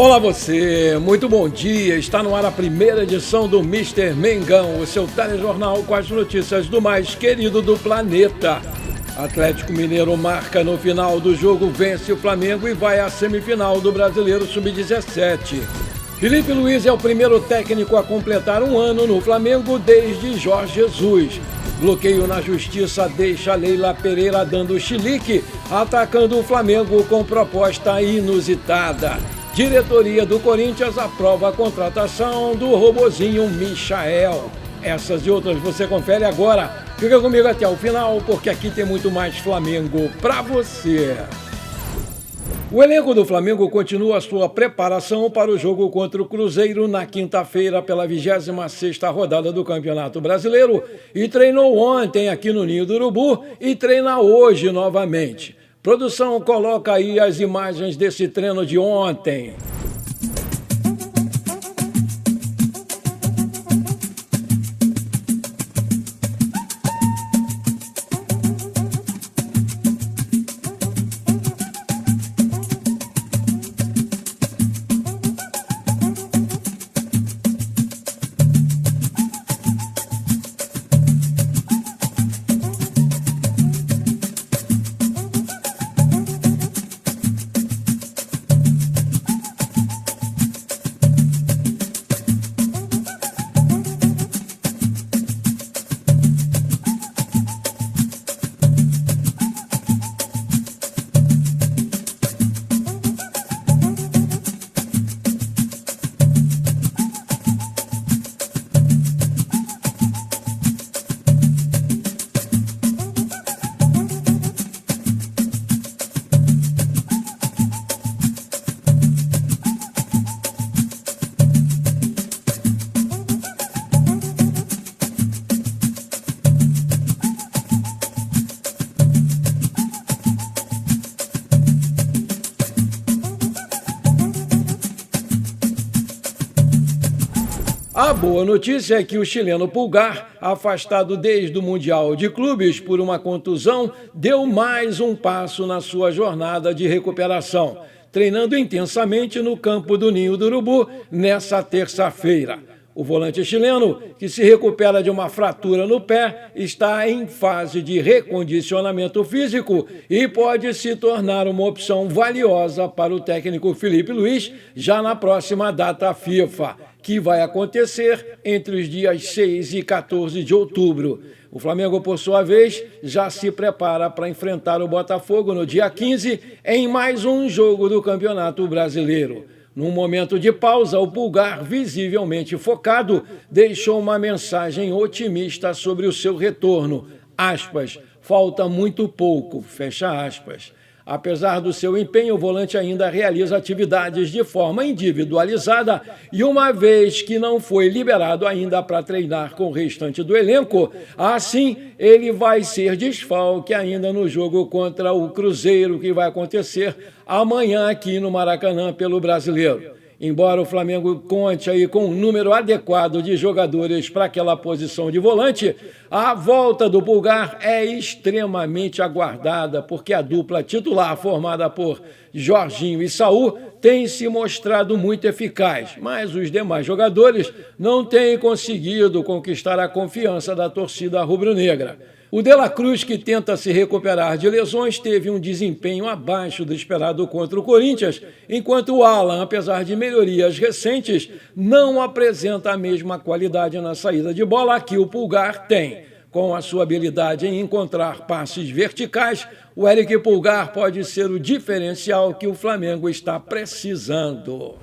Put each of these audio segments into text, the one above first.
Olá você, muito bom dia, está no ar a primeira edição do Mister Mengão, o seu telejornal com as notícias do mais querido do planeta. Atlético Mineiro marca no final do jogo, vence o Flamengo e vai à semifinal do Brasileiro Sub-17. Felipe Luiz é o primeiro técnico a completar um ano no Flamengo desde Jorge Jesus. Bloqueio na justiça deixa Leila Pereira dando chilique, atacando o Flamengo com proposta inusitada. Diretoria do Corinthians aprova a contratação do robozinho Michael. Essas e outras você confere agora. Fica comigo até o final, porque aqui tem muito mais Flamengo pra você. O elenco do Flamengo continua a sua preparação para o jogo contra o Cruzeiro na quinta-feira pela 26ª rodada do Campeonato Brasileiro e treinou ontem aqui no Ninho do Urubu e treina hoje novamente. Produção, coloca aí as imagens desse treino de ontem. A boa notícia é que o chileno Pulgar, afastado desde o Mundial de Clubes por uma contusão, deu mais um passo na sua jornada de recuperação, treinando intensamente no campo do Ninho do Urubu nessa terça-feira. O volante chileno, que se recupera de uma fratura no pé, está em fase de recondicionamento físico e pode se tornar uma opção valiosa para o técnico Felipe Luiz já na próxima data FIFA, que vai acontecer entre os dias 6 e 14 de outubro. O Flamengo, por sua vez, já se prepara para enfrentar o Botafogo no dia 15 em mais um jogo do Campeonato Brasileiro. Num momento de pausa, o Pulgar, visivelmente focado, deixou uma mensagem otimista sobre o seu retorno. Aspas, falta muito pouco, fecha aspas. Apesar do seu empenho, o volante ainda realiza atividades de forma individualizada e uma vez que não foi liberado ainda para treinar com o restante do elenco, assim ele vai ser desfalque ainda no jogo contra o Cruzeiro, que vai acontecer amanhã aqui no Maracanã pelo Brasileiro. Embora o Flamengo conte aí com um número adequado de jogadores para aquela posição de volante, a volta do Pulgar é extremamente aguardada, porque a dupla titular formada por Jorginho e Saul tem se mostrado muito eficaz, mas os demais jogadores não têm conseguido conquistar a confiança da torcida rubro-negra. O De La Cruz, que tenta se recuperar de lesões, teve um desempenho abaixo do esperado contra o Corinthians, enquanto o Alan, apesar de melhorias recentes, não apresenta a mesma qualidade na saída de bola que o Pulgar tem. Com a sua habilidade em encontrar passes verticais, o Eric Pulgar pode ser o diferencial que o Flamengo está precisando.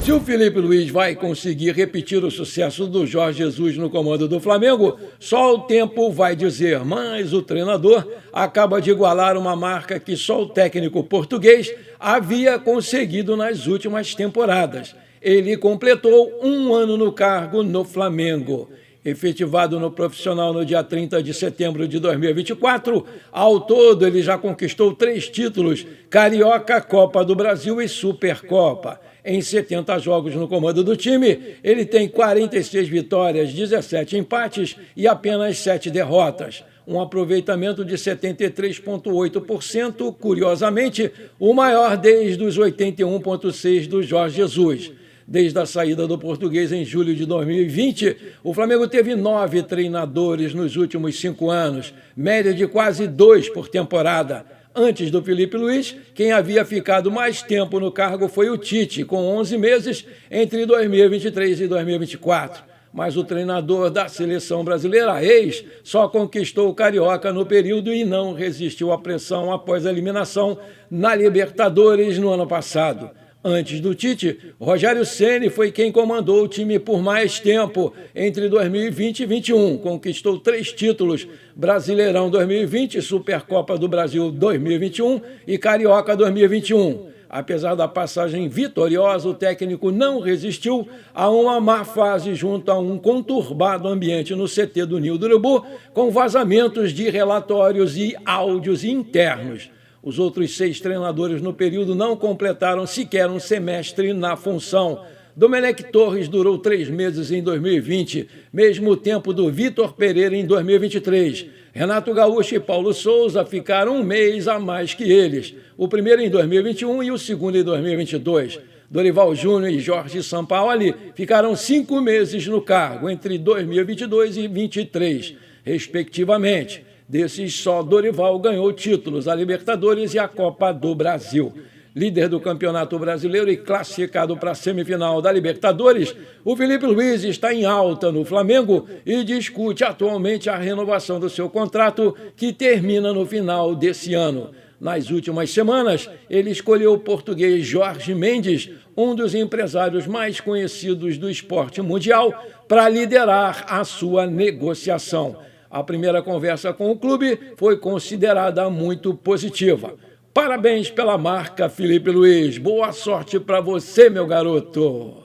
Se o Felipe Luiz vai conseguir repetir o sucesso do Jorge Jesus no comando do Flamengo, só o tempo vai dizer, mas o treinador acaba de igualar uma marca que só o técnico português havia conseguido nas últimas temporadas. Ele completou um ano no cargo no Flamengo. Efetivado no profissional no dia 30 de setembro de 2024, ao todo ele já conquistou 3 títulos, Carioca, Copa do Brasil e Supercopa. Em 70 jogos no comando do time, ele tem 46 vitórias, 17 empates e apenas 7 derrotas. um aproveitamento de 73,8%, curiosamente, o maior desde os 81,6% do Jorge Jesus. Desde a saída do português em julho de 2020, o Flamengo teve 9 treinadores nos últimos 5 anos, média de quase 2 por temporada. Antes do Felipe Luiz, quem havia ficado mais tempo no cargo foi o Tite, com 11 meses entre 2023 e 2024. Mas o treinador da seleção brasileira, ex, só conquistou o Carioca no período e não resistiu à pressão após a eliminação na Libertadores no ano passado. Antes do Tite, Rogério Ceni foi quem comandou o time por mais tempo, entre 2020 e 2021. Conquistou 3 títulos, Brasileirão 2020, Supercopa do Brasil 2021 e Carioca 2021. Apesar da passagem vitoriosa, o técnico não resistiu a uma má fase junto a um conturbado ambiente no CT do Ninho do Urubu, com vazamentos de relatórios e áudios internos. Os outros 6 treinadores no período não completaram sequer um semestre na função. Domenech Torres durou 3 meses em 2020, mesmo tempo do Vitor Pereira em 2023. Renato Gaúcho e Paulo Souza ficaram 1 mês a mais que eles, o primeiro em 2021 e o segundo em 2022. Dorival Júnior e Jorge Sampaoli ficaram 5 meses no cargo, entre 2022 e 2023, respectivamente. Desses, só Dorival ganhou títulos, a Libertadores e a Copa do Brasil. Líder do Campeonato Brasileiro e classificado para a semifinal da Libertadores, o Felipe Luiz está em alta no Flamengo e discute atualmente a renovação do seu contrato, que termina no final desse ano. Nas últimas semanas, ele escolheu o português Jorge Mendes, um dos empresários mais conhecidos do esporte mundial, para liderar a sua negociação. A primeira conversa com o clube foi considerada muito positiva. Parabéns pela marca, Felipe Luiz. Boa sorte para você, meu garoto.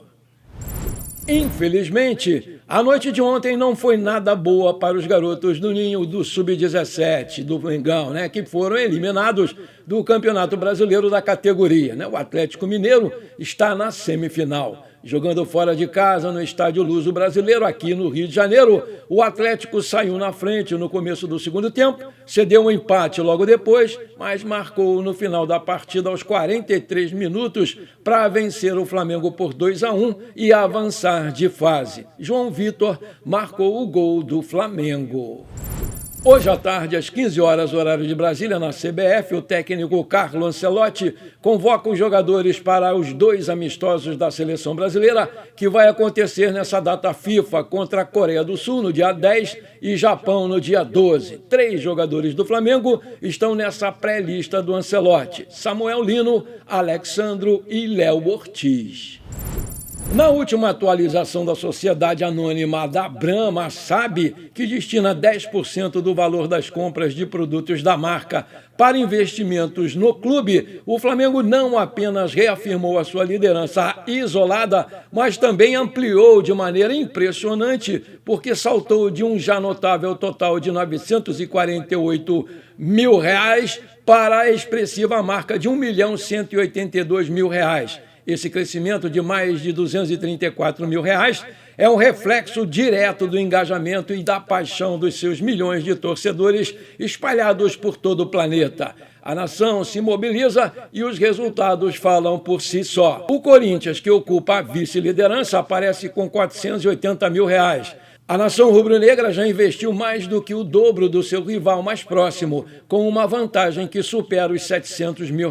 Infelizmente, a noite de ontem não foi nada boa para os garotos do Ninho do Sub-17, do Mengão, que foram eliminados do Campeonato Brasileiro da categoria. O Atlético Mineiro está na semifinal. Jogando fora de casa no Estádio Luso Brasileiro, aqui no Rio de Janeiro, o Atlético saiu na frente no começo do segundo tempo, cedeu um empate logo depois, mas marcou no final da partida aos 43 minutos para vencer o Flamengo por 2-1 e avançar de fase. João Vitor marcou o gol do Flamengo. Hoje à tarde, às 15 horas, horário de Brasília, na CBF, o técnico Carlo Ancelotti convoca os jogadores para os 2 amistosos da seleção brasileira, que vai acontecer nessa data FIFA contra a Coreia do Sul, no dia 10, e Japão, no dia 12. 3 jogadores do Flamengo estão nessa pré-lista do Ancelotti: Samuel Lino, Alexandro e Léo Ortiz. Na última atualização da Sociedade Anônima da Brahma, a SAB, que destina 10% do valor das compras de produtos da marca para investimentos no clube, o Flamengo não apenas reafirmou a sua liderança isolada, mas também ampliou de maneira impressionante, porque saltou de um já notável total de R$ 948 mil para a expressiva marca de R$ 1.182.000. Esse crescimento de mais de R$ 234 mil é um reflexo direto do engajamento e da paixão dos seus milhões de torcedores espalhados por todo o planeta. A nação se mobiliza e os resultados falam por si só. O Corinthians, que ocupa a vice-liderança, aparece com R$ 480 mil. A nação rubro-negra já investiu mais do que o dobro do seu rival mais próximo, com uma vantagem que supera os R$ 700 mil.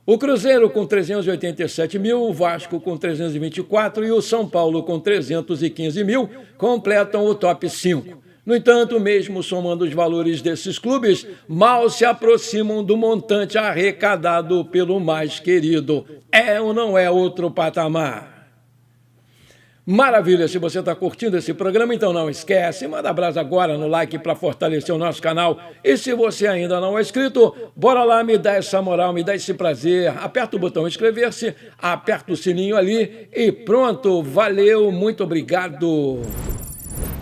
O Cruzeiro com 387 mil, o Vasco com 324 e o São Paulo com 315 mil completam o top 5. No entanto, mesmo somando os valores desses clubes, mal se aproximam do montante arrecadado pelo mais querido. É ou não é outro patamar? Maravilha, se você está curtindo esse programa, então não esquece, manda brasa agora no like para fortalecer o nosso canal. E se você ainda não é inscrito, bora lá, me dá essa moral, me dá esse prazer. Aperta o botão inscrever-se, aperta o sininho ali e pronto, valeu, muito obrigado.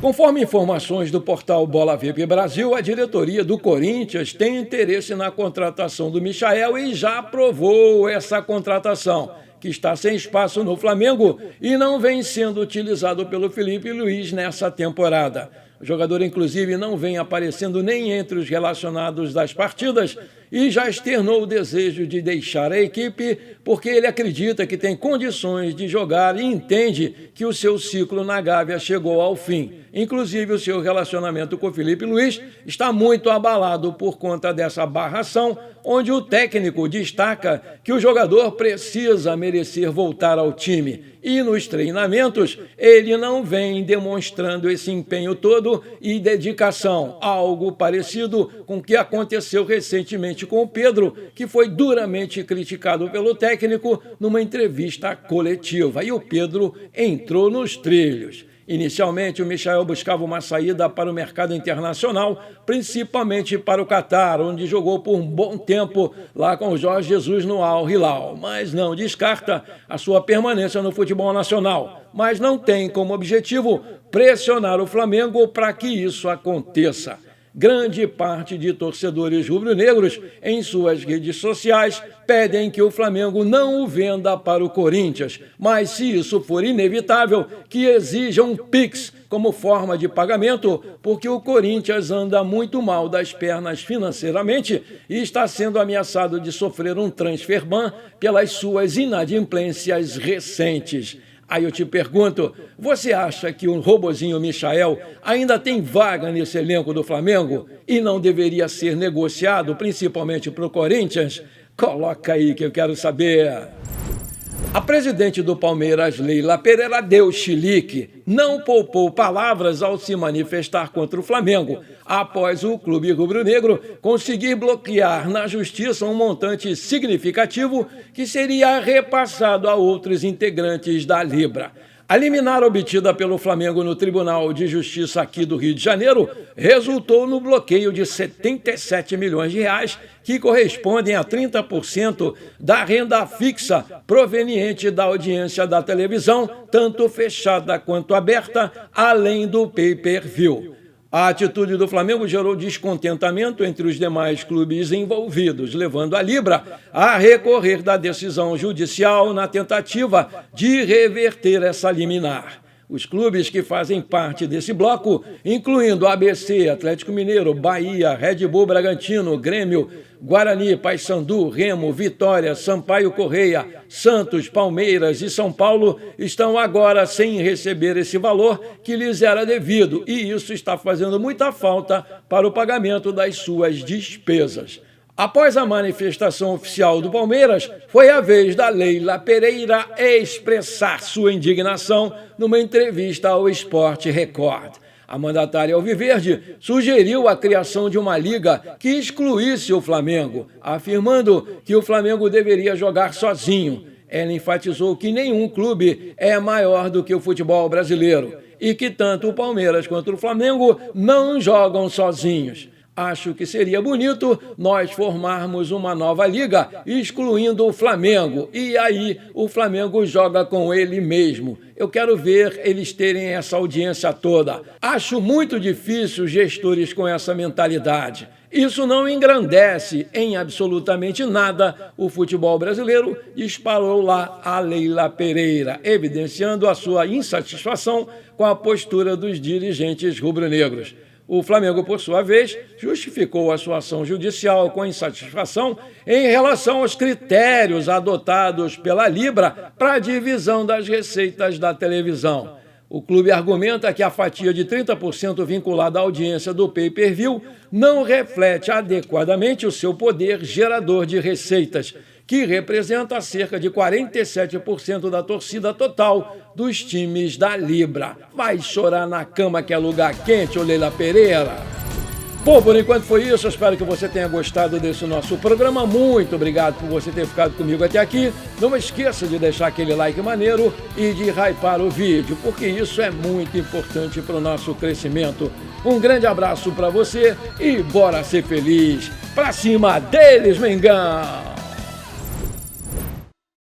Conforme informações do portal Bola VIP Brasil, a diretoria do Corinthians tem interesse na contratação do Michael e já aprovou essa contratação, que está sem espaço no Flamengo e não vem sendo utilizado pelo Felipe Luiz nessa temporada. O jogador, inclusive, não vem aparecendo nem entre os relacionados das partidas e já externou o desejo de deixar a equipe porque ele acredita que tem condições de jogar e entende que o seu ciclo na Gávea chegou ao fim. Inclusive, o seu relacionamento com o Filipe Luís está muito abalado por conta dessa barração, onde o técnico destaca que o jogador precisa merecer voltar ao time. E nos treinamentos, ele não vem demonstrando esse empenho todo e dedicação, algo parecido com o que aconteceu recentemente com o Pedro, que foi duramente criticado pelo técnico numa entrevista coletiva. E o Pedro entrou nos trilhos. Inicialmente, o Michael buscava uma saída para o mercado internacional, principalmente para o Catar, onde jogou por um bom tempo lá com o Jorge Jesus no Al Hilal, mas não descarta a sua permanência no futebol nacional, mas não tem como objetivo pressionar o Flamengo para que isso aconteça. Grande parte de torcedores rubro-negros, em suas redes sociais, pedem que o Flamengo não o venda para o Corinthians, mas se isso for inevitável, que exijam um Pix como forma de pagamento, porque o Corinthians anda muito mal das pernas financeiramente e está sendo ameaçado de sofrer um transfer ban pelas suas inadimplências recentes. Aí eu te pergunto, você acha que o robozinho Michael ainda tem vaga nesse elenco do Flamengo e não deveria ser negociado, principalmente para o Corinthians? Coloca aí que eu quero saber. A presidente do Palmeiras, Leila Pereira, deu chilique, não poupou palavras ao se manifestar contra o Flamengo, após o clube rubro-negro conseguir bloquear na justiça um montante significativo que seria repassado a outros integrantes da Libra. A liminar obtida pelo Flamengo no Tribunal de Justiça aqui do Rio de Janeiro resultou no bloqueio de 77 milhões de reais, que correspondem a 30% da renda fixa proveniente da audiência da televisão, tanto fechada quanto aberta, além do pay-per-view. A atitude do Flamengo gerou descontentamento entre os demais clubes envolvidos, levando a Libra a recorrer da decisão judicial na tentativa de reverter essa liminar. Os clubes que fazem parte desse bloco, incluindo ABC, Atlético Mineiro, Bahia, Red Bull Bragantino, Grêmio, Guarani, Paysandu, Remo, Vitória, Sampaio Correia, Santos, Palmeiras e São Paulo, estão agora sem receber esse valor que lhes era devido, e isso está fazendo muita falta para o pagamento das suas despesas. Após a manifestação oficial do Palmeiras, foi a vez da Leila Pereira expressar sua indignação numa entrevista ao Sport Record. A mandatária alviverde sugeriu a criação de uma liga que excluísse o Flamengo, afirmando que o Flamengo deveria jogar sozinho. Ela enfatizou que nenhum clube é maior do que o futebol brasileiro e que tanto o Palmeiras quanto o Flamengo não jogam sozinhos. Acho que seria bonito nós formarmos uma nova liga, excluindo o Flamengo, e aí o Flamengo joga com ele mesmo. Eu quero ver eles terem essa audiência toda. Acho muito difícil gestores com essa mentalidade. Isso não engrandece em absolutamente nada o futebol brasileiro, disparou lá a Leila Pereira, evidenciando a sua insatisfação com a postura dos dirigentes rubro-negros. O Flamengo, por sua vez, justificou a sua ação judicial com insatisfação em relação aos critérios adotados pela Libra para a divisão das receitas da televisão. O clube argumenta que a fatia de 30% vinculada à audiência do pay-per-view não reflete adequadamente o seu poder gerador de receitas, que representa cerca de 47% da torcida total dos times da Libra. Vai chorar na cama que é lugar quente, ô Leila Pereira. Bom, por enquanto foi isso. Eu espero que você tenha gostado desse nosso programa. Muito obrigado por você ter ficado comigo até aqui. Não esqueça de deixar aquele like maneiro e de hypar o vídeo, porque isso é muito importante para o nosso crescimento. Um grande abraço para você e bora ser feliz. Pra cima deles, Mengão!